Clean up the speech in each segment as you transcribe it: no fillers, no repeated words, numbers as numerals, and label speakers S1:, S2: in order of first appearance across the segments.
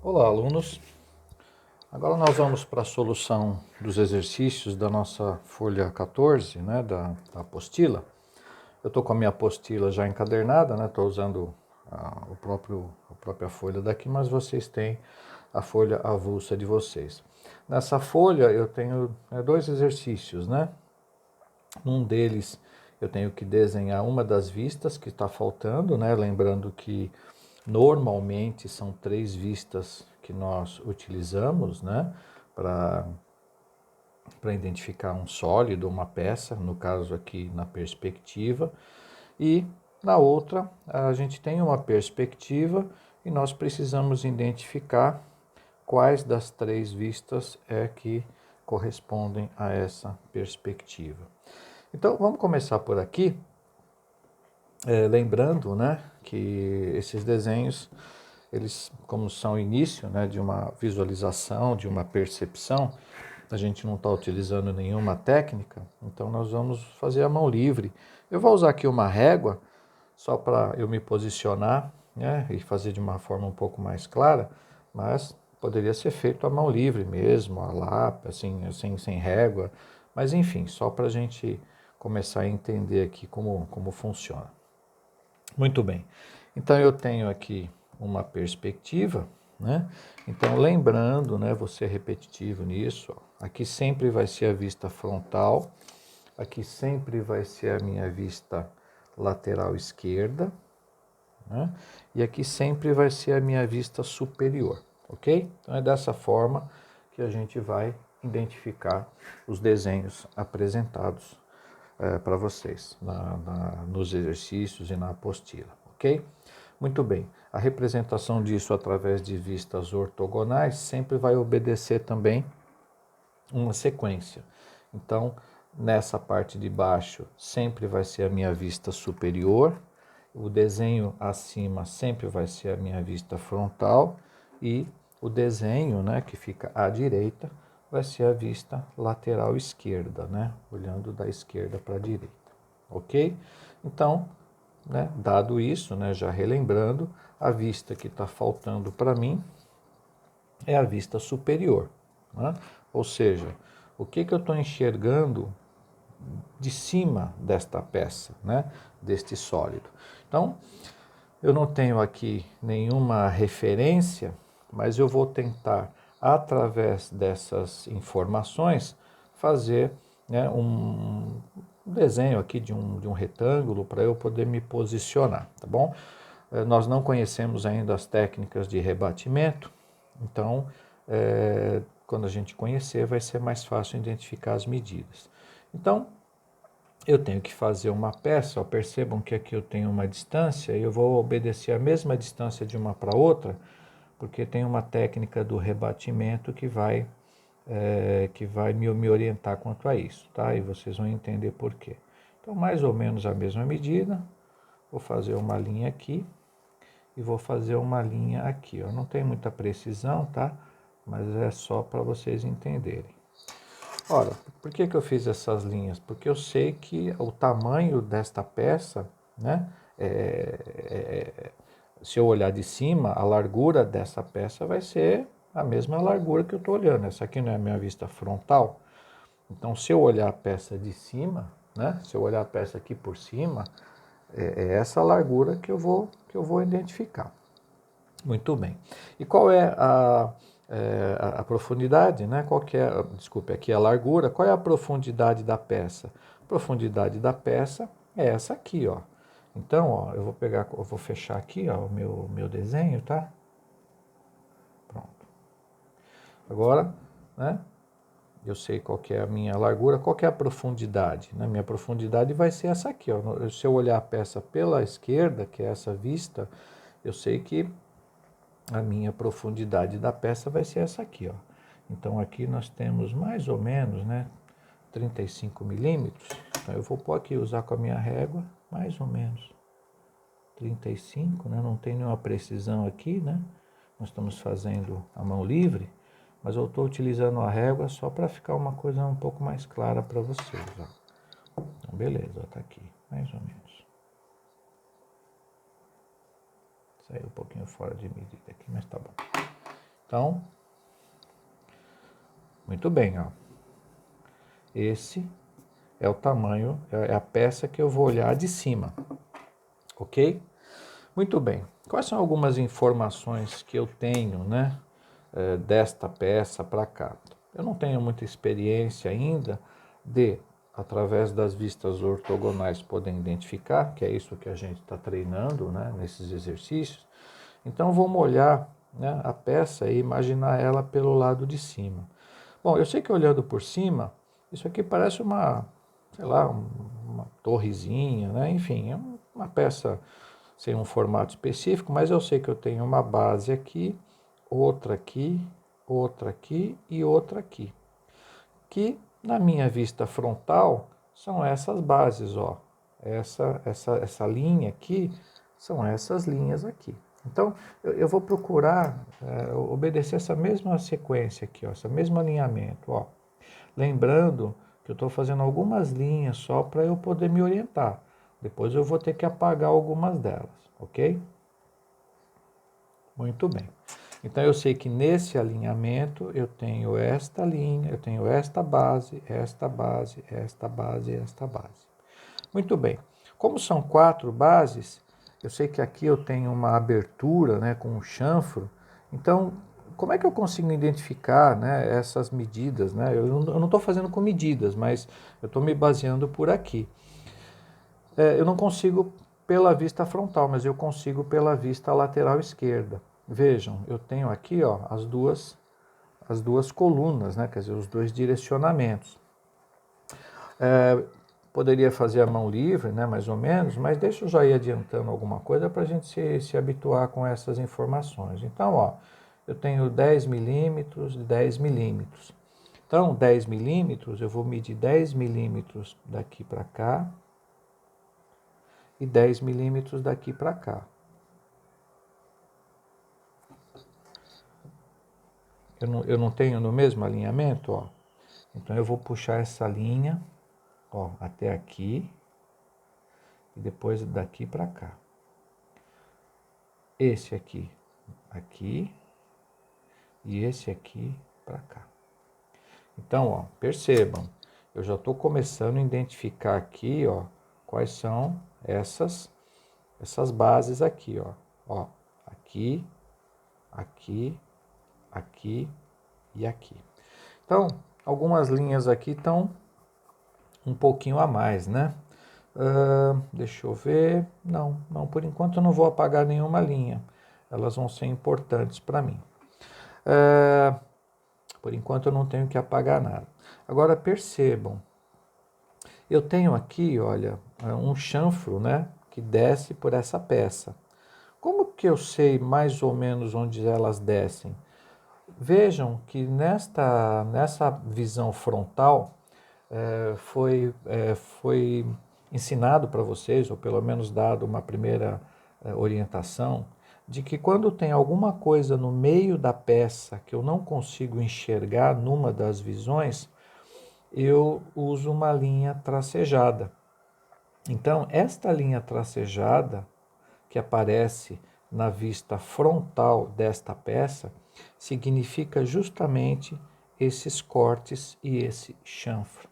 S1: Olá, alunos. Agora nós vamos para a solução dos exercícios da nossa folha 14, né, da apostila. Eu estou com a minha apostila já encadernada, né, estou usando a própria folha daqui, mas vocês têm a folha avulsa de vocês. Nessa folha eu tenho dois exercícios, né? Um deles eu tenho que desenhar uma das vistas que está faltando, né? Lembrando que normalmente são 3 vistas que nós utilizamos, né? Para identificar um sólido, uma peça, no caso aqui na perspectiva. E na outra a gente tem uma perspectiva e nós precisamos identificar quais das 3 vistas é que correspondem a essa perspectiva. Então vamos começar por aqui, lembrando, né, que esses desenhos, eles, como são início, né, de uma visualização, de uma percepção, a gente não está utilizando nenhuma técnica, então nós vamos fazer a mão livre. Eu vou usar aqui uma régua, só para eu me posicionar, né, e fazer de uma forma um pouco mais clara, mas poderia ser feito a mão livre mesmo, a lápis, assim, sem régua, mas enfim, só para a gente começar a entender aqui como funciona. Muito bem, então eu tenho aqui uma perspectiva, né? Então lembrando, né, vou ser repetitivo nisso, ó, aqui sempre vai ser a vista frontal, aqui sempre vai ser a minha vista lateral esquerda, né? E aqui sempre vai ser a minha vista superior, ok? Então é dessa forma que a gente vai identificar os desenhos apresentados para vocês nos exercícios e na apostila, ok? Muito bem, a representação disso através de vistas ortogonais sempre vai obedecer também uma sequência. Então, nessa parte de baixo sempre vai ser a minha vista superior, o desenho acima sempre vai ser a minha vista frontal e o desenho, né, que fica à direita, vai ser a vista lateral esquerda, né, olhando da esquerda para a direita, ok? Então, né, dado isso, né, já relembrando, a vista que está faltando para mim é a vista superior, né? Ou seja, o que eu estou enxergando de cima desta peça, né, deste sólido. Então, eu não tenho aqui nenhuma referência, mas eu vou tentar, através dessas informações, fazer, né, um desenho aqui de um retângulo para eu poder me posicionar, tá bom? Nós não conhecemos ainda as técnicas de rebatimento, então, quando a gente conhecer, vai ser mais fácil identificar as medidas. Então, eu tenho que fazer uma peça, ó, percebam que aqui eu tenho uma distância e eu vou obedecer a mesma distância de uma para outra, porque tem uma técnica do rebatimento que vai me orientar quanto a isso, tá? E vocês vão entender por quê. Então, mais ou menos a mesma medida, vou fazer uma linha aqui e vou fazer uma linha aqui, ó. Não tem muita precisão, tá? Mas é só para vocês entenderem. Ora, por que eu fiz essas linhas? Porque eu sei que o tamanho desta peça, né, se eu olhar de cima, a largura dessa peça vai ser a mesma largura que eu estou olhando. Essa aqui não é a minha vista frontal. Então, se eu olhar a peça de cima, né, se eu olhar a peça aqui por cima, é essa largura que eu vou identificar. Muito bem. E qual é a profundidade, né? Qual que é, desculpe, aqui a largura, qual é a profundidade da peça? A profundidade da peça é essa aqui, ó. Então, ó, eu vou fechar aqui, ó, o meu desenho, tá? Pronto. Agora, né? Eu sei qual que é a minha largura, qual que é a profundidade, né? Minha profundidade vai ser essa aqui, ó. Se eu olhar a peça pela esquerda, que é essa vista, eu sei que a minha profundidade da peça vai ser essa aqui, ó. Então aqui nós temos mais ou menos, né, 35 milímetros. Então eu vou pôr aqui, usar com a minha régua, mais ou menos 35, né, não tem nenhuma precisão aqui, né, nós estamos fazendo a mão livre, mas eu estou utilizando a régua só para ficar uma coisa um pouco mais clara para vocês, ó. Então beleza, ó, tá aqui, mais ou menos. Saiu um pouquinho fora de medida aqui, mas tá bom. Então, muito bem, ó. Esse é o tamanho, é a peça que eu vou olhar de cima, ok? Muito bem. Quais são algumas informações que eu tenho, né, desta peça para cá? Eu não tenho muita experiência ainda de, através das vistas ortogonais, poder identificar, que é isso que a gente está treinando, né, nesses exercícios. Então vamos olhar, né, a peça e imaginar ela pelo lado de cima. Bom, eu sei que olhando por cima, isso aqui parece uma, sei lá, uma torrezinha, né? Enfim, é uma peça sem um formato específico, mas eu sei que eu tenho uma base aqui, outra aqui, outra aqui e outra aqui. Que na minha vista frontal são essas bases, ó. Essa linha aqui são essas linhas aqui. Então, eu vou procurar obedecer essa mesma sequência aqui, ó, esse mesmo alinhamento, ó. Lembrando que eu estou fazendo algumas linhas só para eu poder me orientar. Depois eu vou ter que apagar algumas delas, ok? Muito bem. Então eu sei que nesse alinhamento eu tenho esta linha, eu tenho esta base, esta base, esta base e esta base. Muito bem. Como são 4 bases, eu sei que aqui eu tenho uma abertura, né, com um chanfro. Então, como é que eu consigo identificar, né, essas medidas, né? Eu não estou fazendo com medidas, mas eu estou me baseando por aqui. Eu não consigo pela vista frontal, mas eu consigo pela vista lateral esquerda. Vejam, eu tenho aqui, ó, as duas colunas, né? Quer dizer, os dois direcionamentos. Poderia fazer a mão livre, né, mais ou menos, mas deixa eu já ir adiantando alguma coisa para a gente se habituar com essas informações. Então, ó, eu tenho 10 milímetros, 10 milímetros. Então, 10 milímetros, eu vou medir 10 milímetros daqui para cá e 10 milímetros daqui para cá. Eu não tenho no mesmo alinhamento, ó. Então, eu vou puxar essa linha, ó, até aqui e depois daqui para cá. Esse aqui, aqui e esse aqui para cá. Então, ó, percebam, eu já estou começando a identificar aqui, ó, quais são essas bases aqui, ó, aqui, aqui, aqui e aqui. Então, algumas linhas aqui estão um pouquinho a mais, né? Deixa eu ver. Não, por enquanto eu não vou apagar nenhuma linha. Elas vão ser importantes para mim. Por enquanto eu não tenho que apagar nada. Agora percebam, eu tenho aqui, olha, um chanfro, né, que desce por essa peça. Como que eu sei mais ou menos onde elas descem? Vejam que nessa visão frontal foi ensinado para vocês, ou pelo menos dado uma primeira orientação, de que quando tem alguma coisa no meio da peça que eu não consigo enxergar numa das visões, eu uso uma linha tracejada. Então, esta linha tracejada que aparece na vista frontal desta peça significa justamente esses cortes e esse chanfro.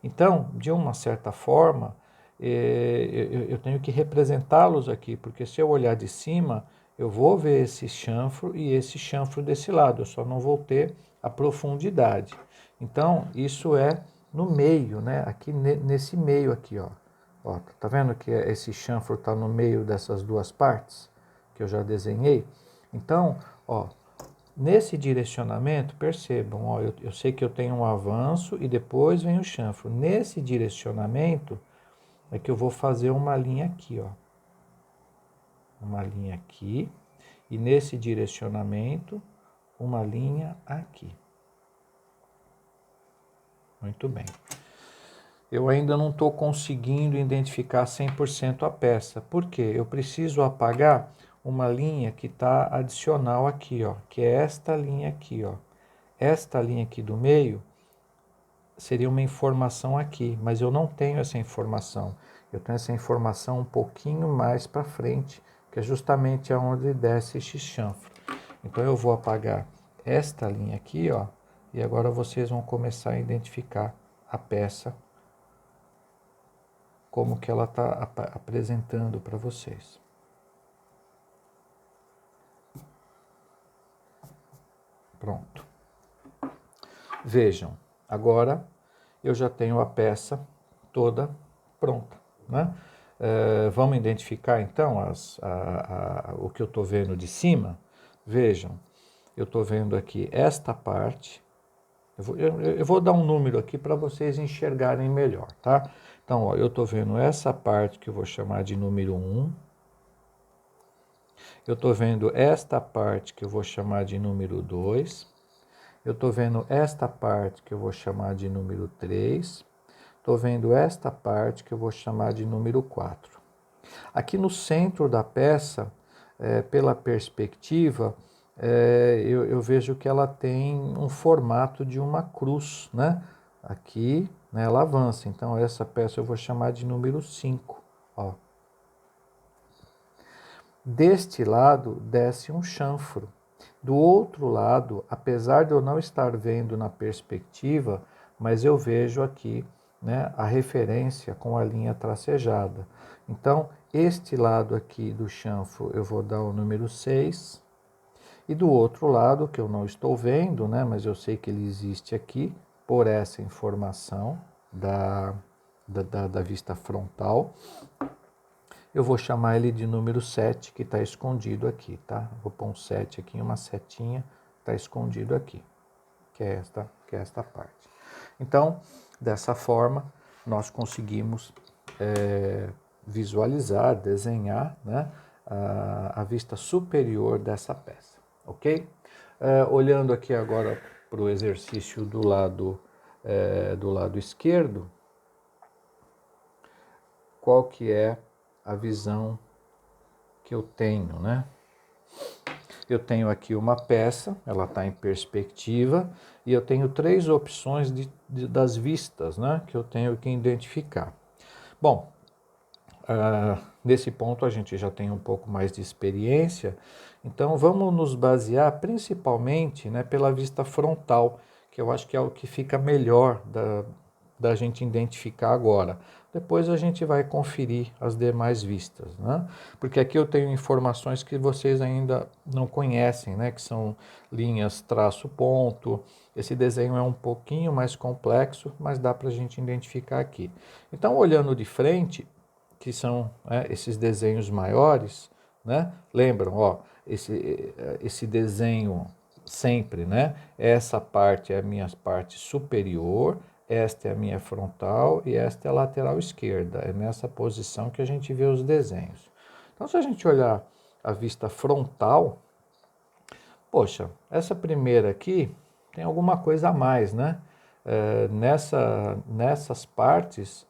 S1: Então, de uma certa forma, eu tenho que representá-los aqui, porque se eu olhar de cima, eu vou ver esse chanfro e esse chanfro desse lado, eu só não vou ter a profundidade. Então, isso é no meio, né? Aqui nesse meio aqui, ó. Ó, tá vendo que esse chanfro está no meio dessas duas partes que eu já desenhei? Então, ó, nesse direcionamento, percebam, ó, eu sei que eu tenho um avanço e depois vem o chanfro. Nesse direcionamento é que eu vou fazer uma linha aqui, ó. Uma linha aqui. E nesse direcionamento, uma linha aqui. Muito bem. Eu ainda não estou conseguindo identificar 100% a peça. Por quê? Eu preciso apagar uma linha que está adicional aqui, ó, que é esta linha aqui, ó. Esta linha aqui do meio seria uma informação aqui, mas eu não tenho essa informação. Eu tenho essa informação um pouquinho mais para frente, que é justamente aonde desce esse chanfro. Então eu vou apagar esta linha aqui, ó, e agora vocês vão começar a identificar a peça, como que ela está apresentando para vocês. Pronto. Vejam, agora eu já tenho a peça toda pronta, né? Vamos identificar então o que eu estou vendo de cima. Vejam, eu estou vendo aqui esta parte. Eu vou dar um número aqui para vocês enxergarem melhor, tá? Então, ó, eu estou vendo essa parte que eu vou chamar de número 1. Eu estou vendo esta parte que eu vou chamar de número 2. Eu estou vendo esta parte que eu vou chamar de número 3. Estou vendo esta parte que eu vou chamar de número 4. Aqui no centro da peça, pela perspectiva, eu vejo que ela tem um formato de uma cruz, né? Aqui, né, ela avança, então essa peça eu vou chamar de número 5. Ó. Deste lado desce um chanfro. Do outro lado, apesar de eu não estar vendo na perspectiva, mas eu vejo aqui, né, a referência com a linha tracejada. Então, este lado aqui do chanfro eu vou dar o número 6. E do outro lado, que eu não estou vendo, né, mas eu sei que ele existe aqui, por essa informação da vista frontal, eu vou chamar ele de número 7, que está escondido aqui, tá? Vou pôr um 7 aqui, uma setinha, está escondido aqui, que é esta parte. Então, dessa forma, nós conseguimos visualizar, desenhar, né, a vista superior dessa peça, ok? Olhando aqui agora para o exercício do lado esquerdo, qual que é a visão que eu tenho, né? Eu tenho aqui uma peça, ela está em perspectiva, e eu tenho 3 opções das vistas, né, que eu tenho que identificar. Bom, nesse ponto a gente já tem um pouco mais de experiência, então vamos nos basear principalmente, né, pela vista frontal, que eu acho que é o que fica melhor da gente identificar agora. Depois a gente vai conferir as demais vistas, né? Porque aqui eu tenho informações que vocês ainda não conhecem, né? Que são linhas traço ponto. Esse desenho é um pouquinho mais complexo, mas dá para a gente identificar aqui. Então, olhando de frente, que são esses desenhos maiores, né? Lembram, ó, esse desenho sempre, né? Essa parte é a minha parte superior, esta é a minha frontal e esta é a lateral esquerda. É nessa posição que a gente vê os desenhos. Então, se a gente olhar a vista frontal, poxa, essa primeira aqui tem alguma coisa a mais, né? Nessas partes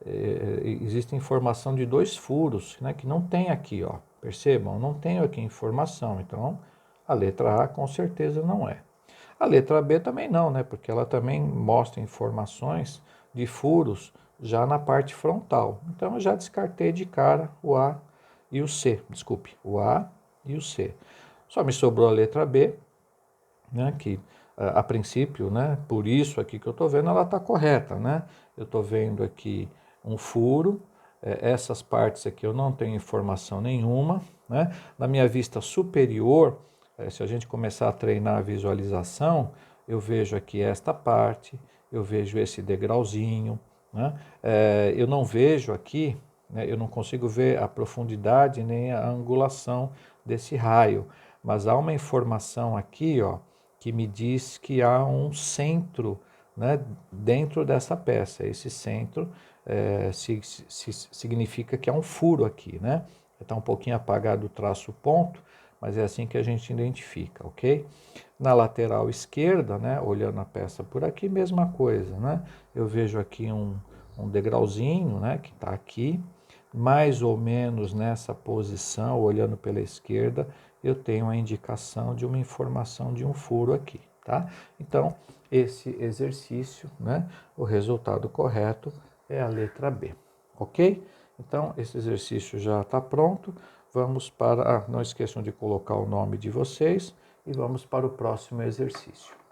S1: existe informação de 2 furos, né, que não tem aqui, ó. Percebam, não tenho aqui informação. Então, a letra A com certeza não é. A letra B também não, né? Porque ela também mostra informações de furos já na parte frontal. Então eu já descartei de cara o A e o C, desculpe, o A e o C. Só me sobrou a letra B, né? Que a princípio, né? Por isso aqui que eu estou vendo, ela está correta, né? Eu estou vendo aqui um furo, essas partes aqui eu não tenho informação nenhuma, né? Na minha vista superior, se a gente começar a treinar a visualização, eu vejo aqui esta parte, eu vejo esse degrauzinho, né? Eu não vejo aqui, né, eu não consigo ver a profundidade nem a angulação desse raio, mas há uma informação aqui, ó, que me diz que há um centro, né, dentro dessa peça. Esse centro significa que há um furo aqui, né? Está um pouquinho apagado o traço ponto, mas é assim que a gente identifica, ok? Na lateral esquerda, né, olhando a peça por aqui, mesma coisa, né? Eu vejo aqui um degrauzinho, né, que está aqui, mais ou menos nessa posição, olhando pela esquerda, eu tenho a indicação de uma informação de um furo aqui, tá? Então, esse exercício, né, o resultado correto é a letra B, ok? Então, esse exercício já está pronto. Vamos para... não esqueçam de colocar o nome de vocês e vamos para o próximo exercício.